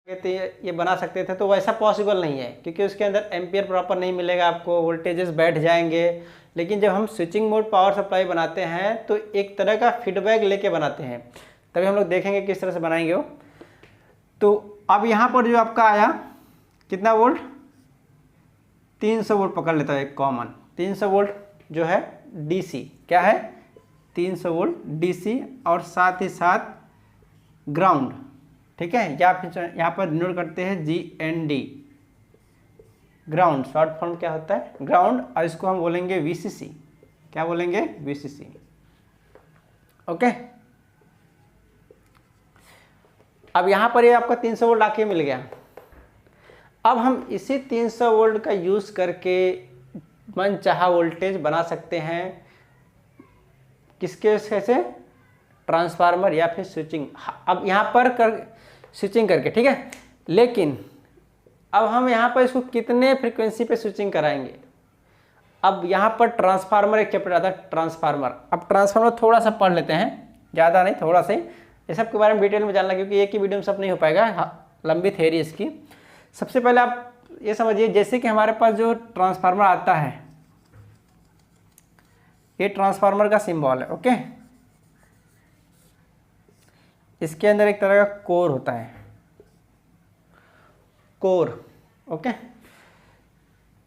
ये बना सकते थे, तो वैसा पॉसिबल नहीं है क्योंकि उसके अंदर एम्पियर प्रॉपर नहीं मिलेगा आपको, वोल्टेजेस बैठ जाएंगे। लेकिन जब हम स्विचिंग मोड पावर सप्लाई बनाते हैं तो एक तरह का फीडबैक लेके बनाते हैं, तभी हम लोग देखेंगे किस तरह से बनाएंगे वो। तो अब यहाँ पर जो आपका आया कितना वोल्ट, 300 वोल्ट पकड़ लेता है एक कॉमन, 300 वोल्ट जो है डीसी, क्या है 300 वोल्ट डीसी, और साथ ही साथ ग्राउंड, ठीक है, या फिर यहाँ पर नोट करते हैं GND, ग्राउंड, शॉर्ट फॉर्म क्या होता है ग्राउंड, और इसको हम बोलेंगे VCC, क्या बोलेंगे VCC, ओके। अब यहाँ पर ये आपका 300 वोल्ट आके मिल गया। अब हम इसी 300 वोल्ट का यूज़ करके मनचाहा वोल्टेज बना सकते हैं, किसके से, ट्रांसफार्मर या फिर स्विचिंग। अब यहाँ पर स्विचिंग करके, ठीक है, लेकिन अब हम यहाँ पर इसको कितने फ्रीक्वेंसी पे स्विचिंग कराएंगे। अब यहाँ पर ट्रांसफार्मर एक चैप्टर आता है ट्रांसफार्मर। अब ट्रांसफार्मर थोड़ा सा पढ़ लेते हैं, ज़्यादा नहीं, थोड़ा सा ही, ये सब के बारे में डिटेल में जानना, क्योंकि एक ही वीडियो में सब नहीं हो पाएगा, लंबी थ्योरी इसकी। सबसे पहले आप ये समझिए, जैसे कि हमारे पास जो ट्रांसफार्मर आता है, ये ट्रांसफार्मर का सिंबल है, ओके। इसके अंदर एक तरह का कोर होता है, कोर, ओके।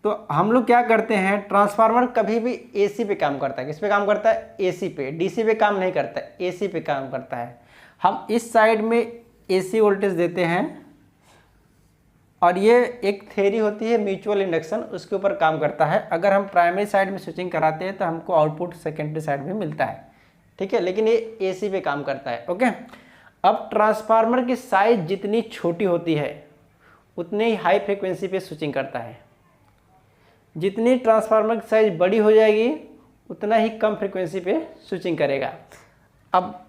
तो हम लोग क्या करते हैं, ट्रांसफार्मर कभी भी एसी पे काम करता है, किस पे काम करता है, एसी पे, डीसी पे काम नहीं करता है, एसी पे काम करता है। हम इस साइड में एसी वोल्टेज देते हैं, और ये एक थ्योरी होती है म्यूचुअल इंडक्शन, उसके ऊपर काम करता है। अगर हम प्राइमरी साइड में स्विचिंग कराते हैं तो हमको आउटपुट सेकेंडरी साइड में मिलता है, ठीक है, लेकिन ये एसी पे काम करता है, ओके। अब ट्रांसफार्मर की साइज जितनी छोटी होती है उतनी ही हाई फ्रीक्वेंसी पे स्विचिंग करता है, जितनी ट्रांसफार्मर की साइज बड़ी हो जाएगी उतना ही कम फ्रीक्वेंसी पे स्विचिंग करेगा। अब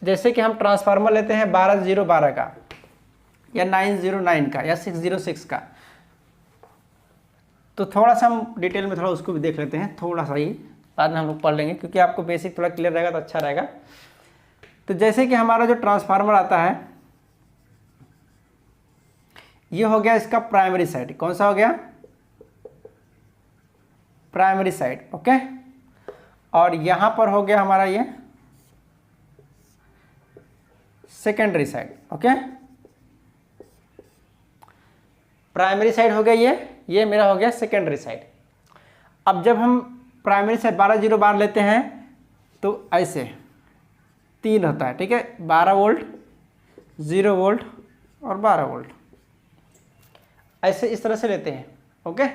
जैसे कि हम ट्रांसफार्मर लेते हैं 12012 का, या 909 का, या 606 का, तो थोड़ा सा हम डिटेल में थोड़ा उसको भी देख लेते हैं, थोड़ा सा ही बाद में हम लोग पढ़ लेंगे, क्योंकि आपको बेसिक थोड़ा क्लियर रहेगा तो अच्छा रहेगा। तो जैसे कि हमारा जो ट्रांसफार्मर आता है, ये हो गया इसका प्राइमरी साइड, कौन सा हो गया, प्राइमरी साइड, ओके। और यहां पर हो गया हमारा ये secondary side, okay. Primary side हो गया ये मेरा हो गया सेकेंडरी साइड। अब जब हम प्राइमरी साइड 12 लेते हैं तो ऐसे 3 होता है, ठीक है, 12 वोल्ट, 0 वोल्ट और 12 वोल्ट, ऐसे इस तरह से लेते हैं, ओके।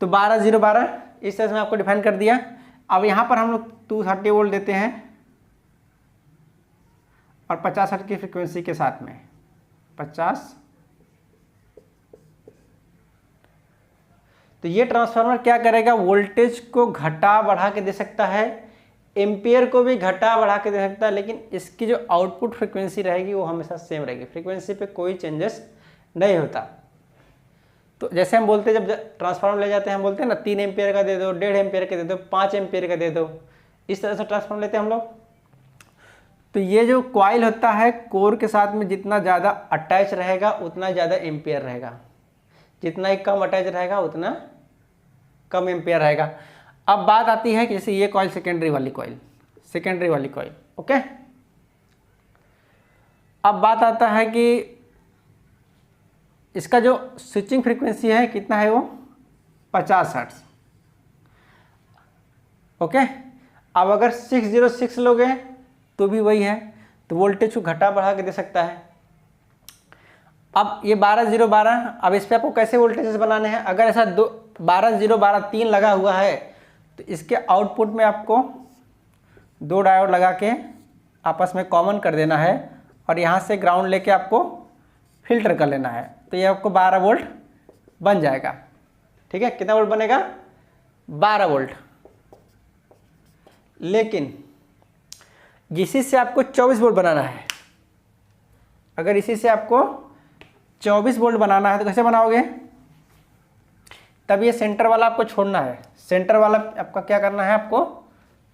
तो 12 0 12 इस तरह से मैं आपको डिफाइन कर दिया। अब यहाँ पर हम लोग 230 वोल्ट देते हैं और 50 हर्ट्ज की फ्रीक्वेंसी के साथ में 50। तो ये ट्रांसफार्मर क्या करेगा, वोल्टेज को घटा बढ़ा के दे सकता है, एम्पियर को भी घटा बढ़ा के दे सकता है, लेकिन इसकी जो आउटपुट फ्रीक्वेंसी रहेगी वो हमेशा सेम रहेगी, फ्रीक्वेंसी पे कोई चेंजेस नहीं होता। तो जैसे हम बोलते हैं, जब ट्रांसफार्मर ले जाते हैं हम बोलते हैं ना 3 एम्पियर का दे दो, 1.5 एम्पियर का दे दो, 5 एम्पियर का दे दो, इस तरह से ट्रांसफार्मर लेते हैं हम लोग। तो ये जो कॉइल होता है, कोर के साथ में जितना ज़्यादा अटैच रहेगा उतना ज़्यादा एम्पियर रहेगा, जितना ही कम अटैच रहेगा उतना कम एम्पियर रहेगा। अब बात आती है कि जैसे ये कॉइल सेकेंडरी वाली कॉइल, ओके। अब बात आता है कि इसका जो स्विचिंग फ्रीक्वेंसी है कितना है, वो 50 हर्ट्ज, ओके। अब अगर 606 लोगे तो भी वही है, तो वोल्टेज को घटा बढ़ा के दे सकता है। अब ये 12 0 12, अब इस पे आपको कैसे वोल्टेजेस बनाने हैं, अगर ऐसा 12 0 12 3 लगा हुआ है तो इसके आउटपुट में आपको 2 डायोड लगा के आपस में कॉमन कर देना है, और यहाँ से ग्राउंड लेके आपको फिल्टर कर लेना है, तो ये आपको 12 वोल्ट बन जाएगा, ठीक है। कितना वोल्ट बनेगा, 12 वोल्ट। लेकिन इसी से आपको 24 वोल्ट बनाना है, अगर इसी से आपको 24 वोल्ट बनाना है तो कैसे बनाओगे, तब ये सेंटर वाला आपको छोड़ना है, सेंटर वाला आपका क्या करना है, आपको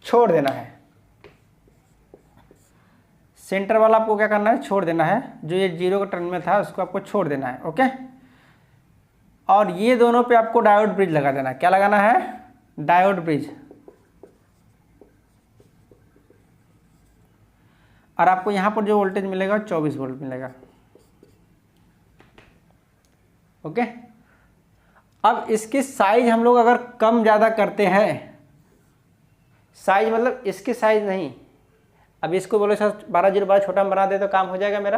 छोड़ देना है, सेंटर वाला आपको क्या करना है, छोड़ देना है, जो ये 0 का टर्न में था उसको आपको छोड़ देना है। ओके, और ये दोनों पे आपको डायोड ब्रिज लगा देना है। क्या लगाना है, डायोड ब्रिज। और आपको यहाँ पर जो वोल्टेज मिलेगा 24 वोल्ट मिलेगा। ओके, अब इसकी साइज हम लोग अगर कम ज़्यादा करते हैं, साइज मतलब इसकी साइज नहीं, अब इसको बोलो सर 12/0 छोटा बना दे तो काम हो जाएगा मेरा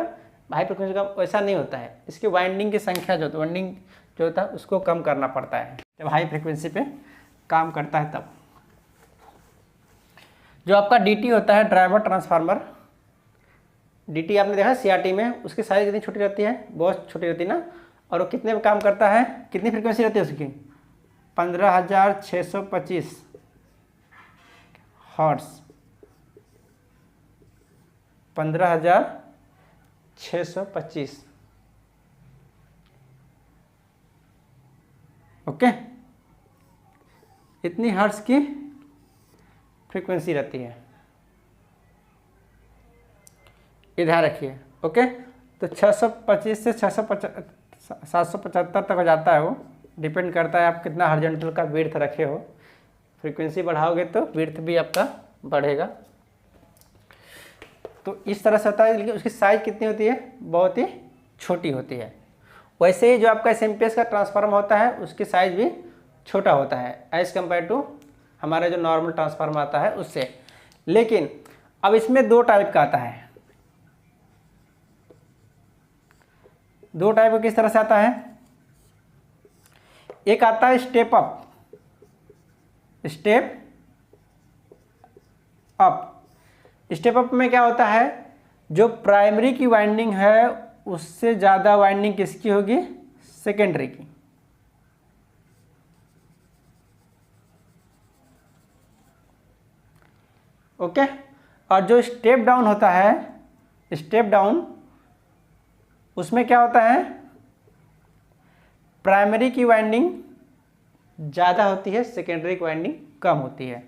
हाई फ्रिक्वेंसी का, वैसा नहीं होता है। इसकी वाइंडिंग की संख्या जो वाइंडिंग जो होता है उसको कम करना पड़ता है जब हाई फ्रिक्वेंसी पे काम करता है तब। जो आपका डीटी होता है, ड्राइवर ट्रांसफार्मर, डीटी आपने देखा सीआरटी में, उसकी साइज कितनी छोटी रहती है, बहुत छोटी रहती है ना। और वो कितने पे काम करता है, कितनी फ्रिक्वेंसी रहती है उसकी, 15,625 हर्ट्ज, 15,625। ओके, इतनी हर्ट्ज की फ्रीक्वेंसी रहती है, ये ध्यान रखिए। ओके, तो 625 से 775 तक हो जाता है, वो डिपेंड करता है आप कितना हॉरिजॉन्टल का विड्थ रखे हो। फ्रीक्वेंसी बढ़ाओगे तो विड्थ भी आपका बढ़ेगा। तो इस तरह से होता है, लेकिन उसकी साइज कितनी होती है, बहुत ही छोटी होती है। वैसे ही जो आपका एसएमपीएस का ट्रांसफार्मर होता है उसकी साइज भी छोटा होता है एज़ कम्पेयर टू हमारा जो नॉर्मल ट्रांसफार्मर आता है उससे। लेकिन अब इसमें 2 टाइप का आता है। 2 टाइप का किस तरह से आता है, एक आता है step up, step up. Step up में क्या होता है, जो प्राइमरी की वाइंडिंग है उससे ज़्यादा वाइंडिंग किसकी होगी, सेकेंडरी की। ओके, और जो स्टेप डाउन होता है, स्टेप डाउन, उसमें क्या होता है, प्राइमरी की वाइंडिंग ज़्यादा होती है, सेकेंडरी की वाइंडिंग कम होती है।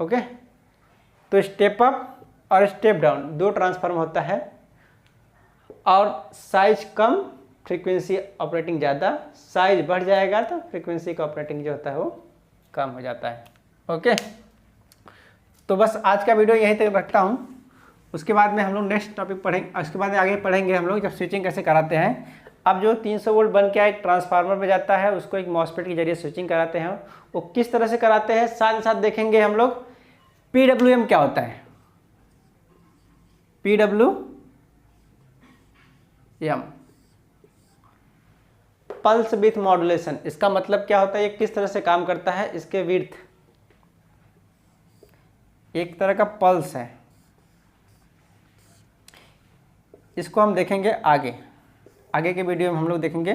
ओके, तो स्टेप अप और स्टेप डाउन 2 ट्रांसफार्मर होता है, और साइज कम, फ्रीक्वेंसी ऑपरेटिंग ज़्यादा। साइज बढ़ जाएगा तो फ्रीक्वेंसी का ऑपरेटिंग जो होता है वो कम हो जाता है। ओके, तो बस आज का वीडियो यहीं तक रखता हूँ। उसके बाद में हम लोग नेक्स्ट टॉपिक पढ़ेंगे, उसके बाद आगे पढ़ेंगे हम लोग जब स्विचिंग कैसे कराते हैं। अब जो 300 वोल्ट बन के एक ट्रांसफार्मर में जाता है उसको एक मॉसफेट के जरिए स्विचिंग कराते हैं, वो किस तरह से कराते हैं, साथ ही साथ देखेंगे हम लोग PWM क्या होता है, PWM, पल्स विथ मॉड्यूलेशन। इसका मतलब क्या होता है, ये किस तरह से काम करता है, इसके विड्थ एक तरह का पल्स है, इसको हम देखेंगे आगे के वीडियो में। हम लोग देखेंगे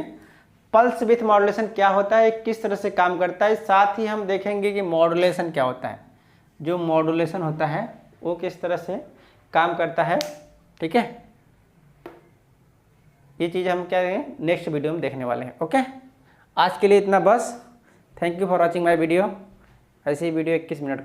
पल्स विथ मॉड्यूलेशन क्या होता है, किस तरह से काम करता है। साथ ही हम देखेंगे कि मॉड्यूलेशन क्या होता है, जो मॉड्यूलेशन होता है वो किस तरह से काम करता है। ठीक है, ये चीज़ हम क्या करेंगे नेक्स्ट वीडियो में देखने वाले हैं। ओके, आज के लिए इतना बस। Thank you for watching my video. ऐसी वीडियो 21 मिनट